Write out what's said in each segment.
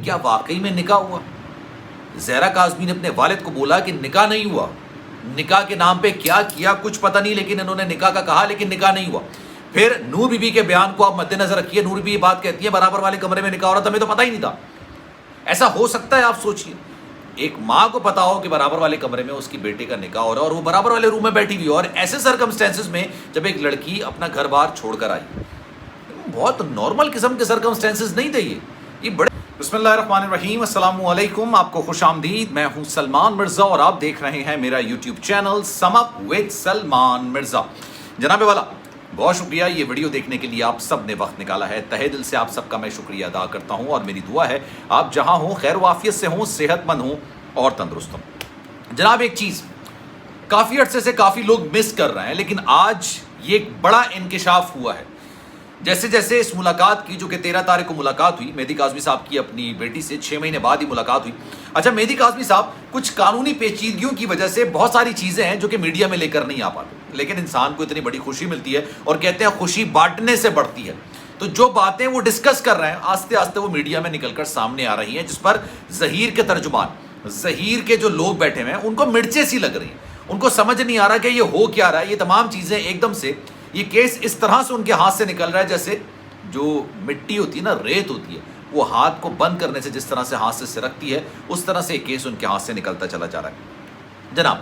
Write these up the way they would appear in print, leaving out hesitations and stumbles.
کیا واقعی میں نکاح ہوا؟ زہرا کاظمی نے اپنے والد کو بولا کہ نکاح نہیں ہوا، نکاح کے نام پہ کیا کیا کچھ پتہ نہیں، لیکن انہوں نے نکاح کا کہا لیکن نکاح نہیں ہوا۔ پھر نور بی بی کے بیان کو آپ مد نظر رکھیے، نور بی بی بات کہتی ہے برابر والے کمرے میں نکاح ہو رہا تھا، ہمیں تو پتہ ہی نہیں تھا۔ ایسا ہو سکتا ہے؟ آپ سوچئے، ایک ماں کو پتا ہو کہ برابر والے کمرے میں اس کی بیٹے کا نکاح ہو رہا ہے اور وہ برابر والے روم میں بیٹھی ہوئی، اور ایسے سرکمسٹینسز میں جب ایک لڑکی اپنا گھر بار چھوڑ کر آئی، بہت نارمل قسم کے سرکمسٹینسز نہیں تھے یہ بڑے۔ بسم اللہ الرحمن الرحیم، السلام علیکم، آپ کو خوش آمدید۔ میں ہوں سلمان مرزا اور آپ دیکھ رہے ہیں میرا YouTube channel some up with Salman Mirza. جناب والا، بہت شکریہ یہ ویڈیو دیکھنے کے لیے، آپ سب نے وقت نکالا ہے، تہہ دل سے آپ سب کا میں شکریہ ادا کرتا ہوں، اور میری دعا ہے آپ جہاں ہوں خیر و عافیت سے ہوں، صحت مند ہوں اور تندرست ہوں۔ جناب ایک چیز کافی عرصے سے کافی لوگ مس کر رہے ہیں، لیکن آج یہ ایک بڑا انکشاف ہوا ہے۔ جیسے جیسے اس ملاقات کی، جو کہ 13 تاریخ کو ملاقات ہوئی مہدی کاظمی صاحب کی اپنی بیٹی سے، 6 مہینے بعد ہی ملاقات ہوئی۔ اچھا، مہدی کاظمی صاحب کچھ قانونی پیچیدگیوں کی وجہ سے بہت ساری چیزیں ہیں جو کہ میڈیا میں لے کر نہیں آ پاتے، لیکن انسان کو اتنی بڑی خوشی ملتی ہے، اور کہتے ہیں خوشی بانٹنے سے بڑھتی ہے۔ تو جو باتیں وہ ڈسکس کر رہے ہیں آہستہ آہستہ وہ میڈیا میں نکل کر سامنے آ رہی ہیں، جس پر ظہیر کے ترجمان، ظہیر کے جو لوگ بیٹھے ہوئے ہیں ان کو مرچیں سی لگ رہی ہیں، ان کو سمجھ نہیں آ رہا کہ یہ ہو کیا رہا ہے۔ یہ تمام چیزیں ایک دم سے، یہ کیس اس طرح سے ان کے ہاتھ سے نکل رہا ہے جیسے جو مٹی ہوتی ہے نا، ریت ہوتی ہے، وہ ہاتھ کو بند کرنے سے جس طرح سے ہاتھ سے سرکتی ہے، اس طرح سے ایک کیس ان کے ہاتھ سے نکلتا چلا جا رہا ہے۔ جناب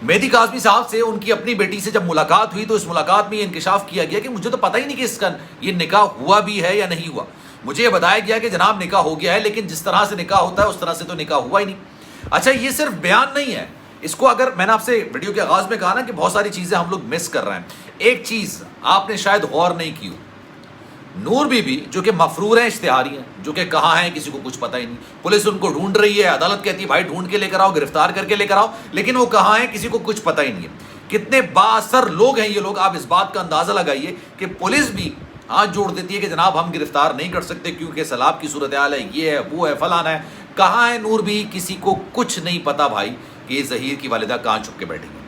مہدی کاظمی صاحب سے ان کی اپنی بیٹی سے جب ملاقات ہوئی تو اس ملاقات میں یہ انکشاف کیا گیا کہ مجھے تو پتہ ہی نہیں کہ اس کا یہ نکاح ہوا بھی ہے یا نہیں ہوا۔ مجھے یہ بتایا گیا کہ جناب نکاح ہو گیا ہے، لیکن جس طرح سے نکاح ہوتا ہے اس طرح سے تو نکاح ہوا ہی نہیں۔ اچھا، یہ صرف بیان نہیں ہے، اس کو اگر میں نے آپ سے ویڈیو کے آغاز میں کہا نا کہ بہت ساری چیزیں ہم لوگ مس کر رہے ہیں، ایک چیز آپ نے شاید غور نہیں کی ہو، نور بی بی جو کہ مفرور ہیں، اشتہاری ہیں، جو کہ کہاں ہیں کسی کو کچھ پتہ ہی نہیں، پولیس ان کو ڈھونڈ رہی ہے، عدالت کہتی ہے بھائی ڈھونڈ کے لے کر آؤ، گرفتار کر کے لے کر آؤ، لیکن وہ کہاں ہیں کسی کو کچھ پتہ ہی نہیں ہے۔ کتنے بااثر لوگ ہیں یہ لوگ، آپ اس بات کا اندازہ لگائیے کہ پولیس بھی ہاتھ جوڑ دیتی ہے کہ جناب ہم گرفتار نہیں کر سکتے کیونکہ سیلاب کی صورتحال ہے، یہ ہے وہ ہے فلانا ہے۔ کہاں ہے نور بی؟ کسی کو کچھ نہیں پتا بھائی کہ یہ ظہیر کی والدہ کہاں چھپ کے بیٹھی ہیں۔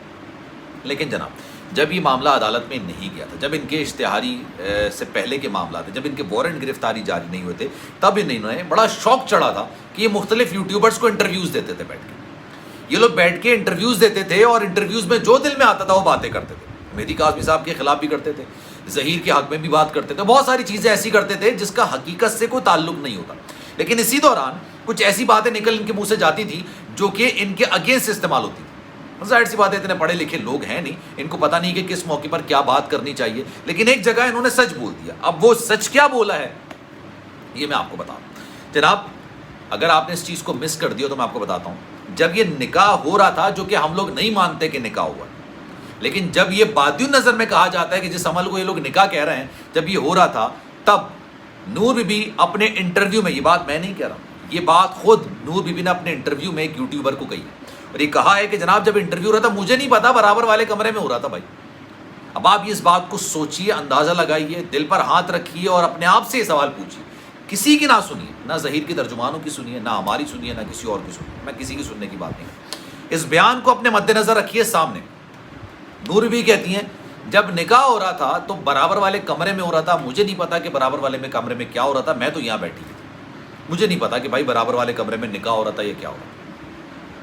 لیکن جناب جب یہ معاملہ عدالت میں نہیں گیا تھا، جب ان کے اشتہاری سے پہلے کے معاملات تھے، جب ان کے وارنٹ گرفتاری جاری نہیں ہوئے تھے، تب انہوں نے بڑا شوق چڑھا تھا کہ یہ مختلف یوٹیوبرز کو انٹرویوز دیتے تھے بیٹھ کے، یہ لوگ بیٹھ کے انٹرویوز دیتے تھے، اور انٹرویوز میں جو دل میں آتا تھا وہ باتیں کرتے تھے، مہدی کاظمی صاحب کے خلاف بھی کرتے تھے، ظہیر کے حق میں بھی بات کرتے تھے، بہت ساری چیزیں ایسی کرتے تھے جس کا حقیقت سے کوئی تعلق نہیں ہوتا، لیکن اسی دوران کچھ ایسی باتیں نکل ان کے منہ سے جاتی تھی جو کہ ان کے اگینسٹ استعمال ہوتی تھی۔ ظاہر سی بات ہے اتنے پڑھے لکھے لوگ ہیں نہیں، ان کو پتہ نہیں کہ کس موقع پر کیا بات کرنی چاہیے، لیکن ایک جگہ انہوں نے سچ بول دیا۔ اب وہ سچ کیا بولا ہے یہ میں آپ کو بتاؤں۔ جناب اگر آپ نے اس چیز کو مس کر دیا تو میں آپ کو بتاتا ہوں، جب یہ نکاح ہو رہا تھا، جو کہ ہم لوگ نہیں مانتے کہ نکاح ہوا، لیکن جب یہ بادی نظر میں کہا جاتا ہے کہ جس عمل کو یہ لوگ نکاح کہہ رہے ہیں، جب یہ ہو رہا تھا تب نور بی بی اپنے انٹرویو میں، یہ بات میں نہیں کہہ رہا ہوں، یہ بات خود نور بی بی نے اپنے انٹرویو میں ایک یوٹیوبر کو کہی، اور یہ کہا ہے کہ جناب جب انٹرویو ہو رہا تھا مجھے نہیں پتا، برابر والے کمرے میں ہو رہا تھا بھائی۔ اب آپ اس بات کو سوچئے، اندازہ لگائیے، دل پر ہاتھ رکھیے اور اپنے آپ سے یہ سوال پوچھیے، کسی کی نہ سنیے، نہ ظہیر کی ترجمانوں کی سنیے، نہ ہماری سنیے، نہ کسی اور کی سنیے، میں کسی کی سننے کی بات نہیں کرتا۔ اس بیان کو اپنے مد نظر رکھیے سامنے۔ نور بی کہتی ہیں جب نکاح ہو رہا تھا تو برابر والے کمرے میں ہو رہا تھا، مجھے نہیں پتا کہ برابر والے میں کمرے میں کیا ہو رہا تھا، میں تو یہاں بیٹھی تھی، مجھے نہیں پتا کہ بھائی برابر والے کمرے میں نکاح ہو رہا تھا یا کیا ہو رہا تھا۔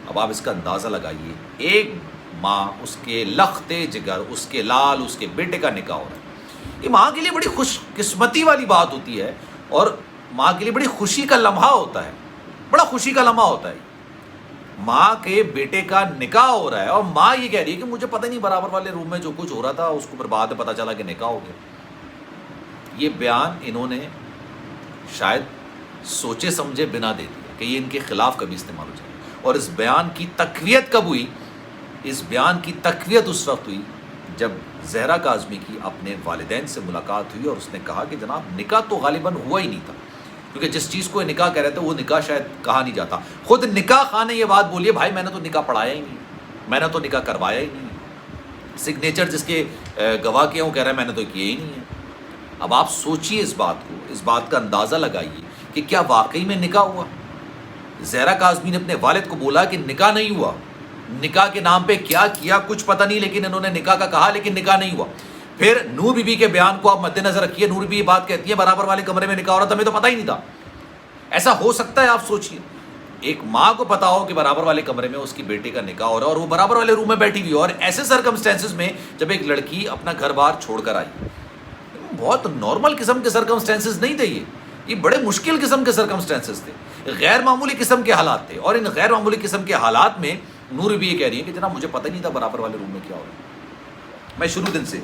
اب آپ اس کا اندازہ لگائیے، ایک ماں، اس کے لختے جگر، اس کے لال، اس کے بیٹے کا نکاح ہو رہا ہے، یہ ماں کے لیے بڑی خوش قسمتی والی بات ہوتی ہے، اور ماں کے لیے بڑی خوشی کا لمحہ ہوتا ہے، بڑا خوشی کا لمحہ ہوتا ہے۔ ماں کے بیٹے کا نکاح ہو رہا ہے اور ماں یہ کہہ رہی ہے کہ مجھے پتہ نہیں برابر والے روم میں جو کچھ ہو رہا تھا اس کو بعد میں پتہ چلا کہ نکاح ہو گیا۔ یہ بیان انہوں نے شاید سوچے سمجھے بنا دے دیا کہ یہ ان کے خلاف کبھی استعمال ہو جائے، اور اس بیان کی تقویت کب ہوئی؟ اس بیان کی تقویت اس وقت ہوئی جب زہرا کاظمی کی اپنے والدین سے ملاقات ہوئی اور اس نے کہا کہ جناب نکاح تو غالباً ہوا ہی نہیں تھا، کیونکہ جس چیز کو نکاح کہہ رہے تھے وہ نکاح شاید کہا نہیں جاتا۔ خود نکاح خواہ نے یہ بات بولی ہے بھائی میں نے تو نکاح پڑھایا ہی نہیں، میں نے تو نکاح کروایا ہی نہیں، سگنیچر جس کے گواہ کے ہیں وہ کہہ رہا ہے میں نے تو کیے ہی نہیں ہے۔ اب آپ سوچئے اس بات کو، اس بات کا اندازہ لگائیے کہ کیا واقعی میں نکاح ہوا؟ زہرا کاظمی نے اپنے والد کو بولا کہ نکاح نہیں ہوا، نکاح کے نام پہ کیا کیا کچھ پتہ نہیں، لیکن انہوں نے نکاح کا کہا لیکن نکاح نہیں ہوا۔ پھر نور بی بی کے بیان کو آپ مد نظر رکھیے، نور بی بی بات کہتی ہے برابر والے کمرے میں نکاح ہو رہا تھا، ہمیں تو پتہ ہی نہیں تھا۔ ایسا ہو سکتا ہے؟ آپ سوچئے ایک ماں کو پتا ہو کہ برابر والے کمرے میں اس کی بیٹے کا نکاح ہو رہا ہے اور وہ برابر والے روم میں بیٹھی ہوئی، اور ایسے سرکمسٹینسز میں جب ایک لڑکی اپنا گھر بار چھوڑ کر آئی، بہت نارمل قسم کے سرکمسٹینسز نہیں تھے، یہ بڑے مشکل قسم کے سرکمسٹینسز تھے، غیر معمولی قسم کے حالات تھے، اور ان غیر معمولی قسم کے حالات میں نور بھی یہ کہہ رہی ہے کہ جناب مجھے پتہ نہیں تھا برابر والے روم میں کیا ہو رہا ہے۔ میں شروع دن سے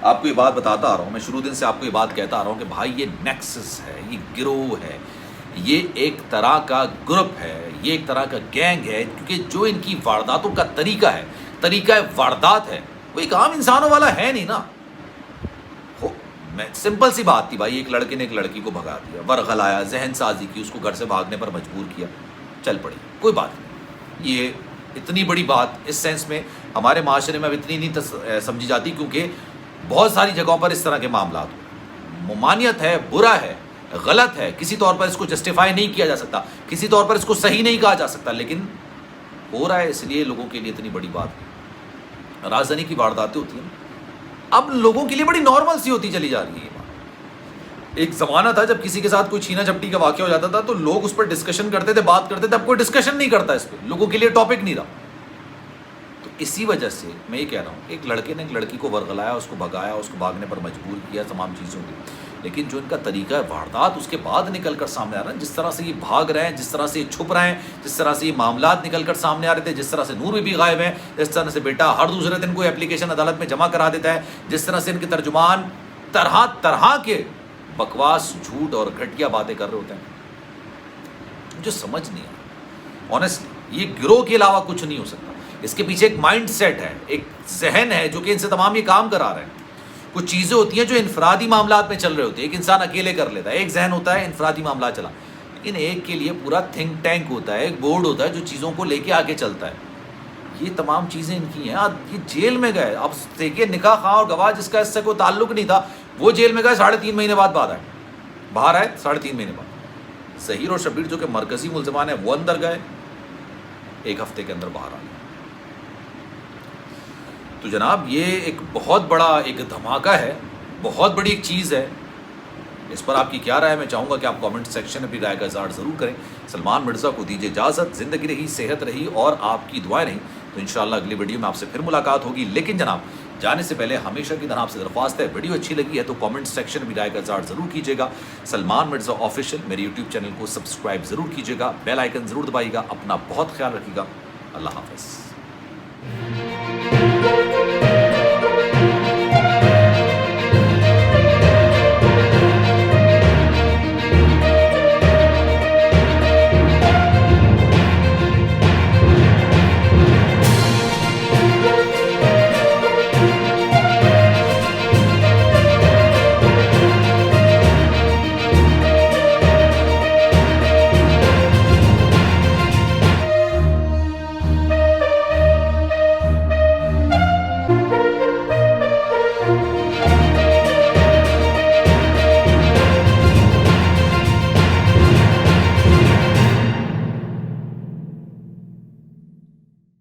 آپ کو یہ بات بتاتا آ رہا ہوں، میں شروع دن سے آپ کو یہ بات کہتا آ رہا ہوں کہ بھائی یہ نیکسس ہے، یہ گروہ ہے، یہ ایک طرح کا گروپ ہے، یہ ایک طرح کا گینگ ہے، کیونکہ جو ان کی وارداتوں کا طریقہ واردات ہے وہ ایک عام انسانوں والا ہے نہیں نا۔ میں سمپل سی بات تھی بھائی، ایک لڑکے نے ایک لڑکی کو بھگا دیا، ورغلایا، ذہن سازی کی، اس کو گھر سے بھاگنے پر مجبور کیا، چل پڑی، کوئی بات نہیں۔ یہ اتنی بڑی بات اس سینس میں ہمارے معاشرے میں اب اتنی نہیں سمجھی جاتی، کیونکہ بہت ساری جگہوں پر اس طرح کے معاملات ہوتے، ممانعت ہے، برا ہے، غلط ہے، کسی طور پر اس کو جسٹیفائی نہیں کیا جا سکتا، کسی طور پر اس کو صحیح نہیں کہا جا سکتا، لیکن ہو رہا ہے، اس لیے لوگوں کے لیے اتنی بڑی بات ہے۔ رازدانی کی وارداتیں ہوتی ہیں اب لوگوں کے لیے بڑی نارمل سی ہوتی چلی جا رہی ہے۔ ایک زمانہ تھا جب کسی کے ساتھ کوئی چھینا جھپٹی کا واقعہ ہو جاتا تھا تو لوگ اس پر ڈسکشن کرتے تھے، بات کرتے تھے، اب کوئی ڈسکشن نہیں کرتا اس پہ، لوگوں کے لیے ٹاپک نہیں رہا۔ تو اسی وجہ سے میں یہ کہہ رہا ہوں، ایک لڑکے نے ایک لڑکی کو ورغلایا، اس کو بھگایا، اس کو بھاگنے پر مجبور کیا، تمام چیزوں کی، لیکن جو ان کا طریقہ ہے واردات اس کے بعد نکل کر سامنے آ رہا ہے، جس طرح سے یہ بھاگ رہے ہیں، جس طرح سے یہ چھپ رہے ہیں، جس طرح سے یہ معاملات نکل کر سامنے آ رہے تھے، جس طرح سے نور بھی غائب ہے، جس طرح سے بیٹا ہر دوسرے دن کوئی اپلیکیشن عدالت میں جمع کرا دیتا ہے، جس طرح سے ان کے ترجمان طرح طرح کے بکواس، جھوٹ اور گھٹیا باتیں کر رہے ہوتے ہیں، جو سمجھ نہیں آ آنیسٹلی یہ گروہ کے علاوہ کچھ نہیں ہو سکتا۔ اس کے پیچھے ایک مائنڈ سیٹ ہے، ایک ذہن ہے جو کہ ان سے تمام یہ کام کرا رہے ہیں۔ کچھ چیزیں ہوتی ہیں جو انفرادی معاملات میں چل رہے ہوتے ہیں، ایک انسان اکیلے کر لیتا ہے، ایک ذہن ہوتا ہے انفرادی معاملات چلا، لیکن ایک کے لیے پورا تھنک ٹینک ہوتا ہے، ایک بورڈ ہوتا ہے جو چیزوں کو لے کے آگے چلتا ہے۔ یہ تمام چیزیں ان کی ہیں۔ یہ جیل میں گئے، اب دیکھیے نکاح خواہ اور گواہ جس کا اس سے کوئی تعلق نہیں تھا وہ جیل میں گئے، 3.5 مہینے بعد باہر آئے 3.5 مہینے بعد۔ ظہیر اور شبیر جو کہ مرکزی ملزمان ہیں وہ اندر گئے، 1 ہفتے کے اندر باہر آ گئے۔ تو جناب یہ ایک بہت بڑا ایک دھماکہ ہے، بہت بڑی ایک چیز ہے۔ اس پر آپ کی کیا رائے ہے؟ میں چاہوں گا کہ آپ کامنٹ سیکشن میں بھی رائے کا اظہار ضرور کریں۔ سلمان مرزا کو دیجیے اجازت، زندگی رہی، صحت رہی اور آپ کی دعائیں رہیں تو انشاءاللہ اگلی ویڈیو میں آپ سے پھر ملاقات ہوگی۔ لیکن جناب جانے سے پہلے ہمیشہ کی طرح آپ سے درخواست ہے، ویڈیو اچھی لگی ہے تو کامنٹ سیکشن میں بھی رائے کا اظہار ضرور کیجیے گا۔ سلمان مرزا آفیشیل میرے یوٹیوب چینل کو سبسکرائب ضرور کیجیے گا، بیل آئیکن ضرور دبائیے گا۔ اپنا بہت خیال رکھیے گا، اللہ حافظ۔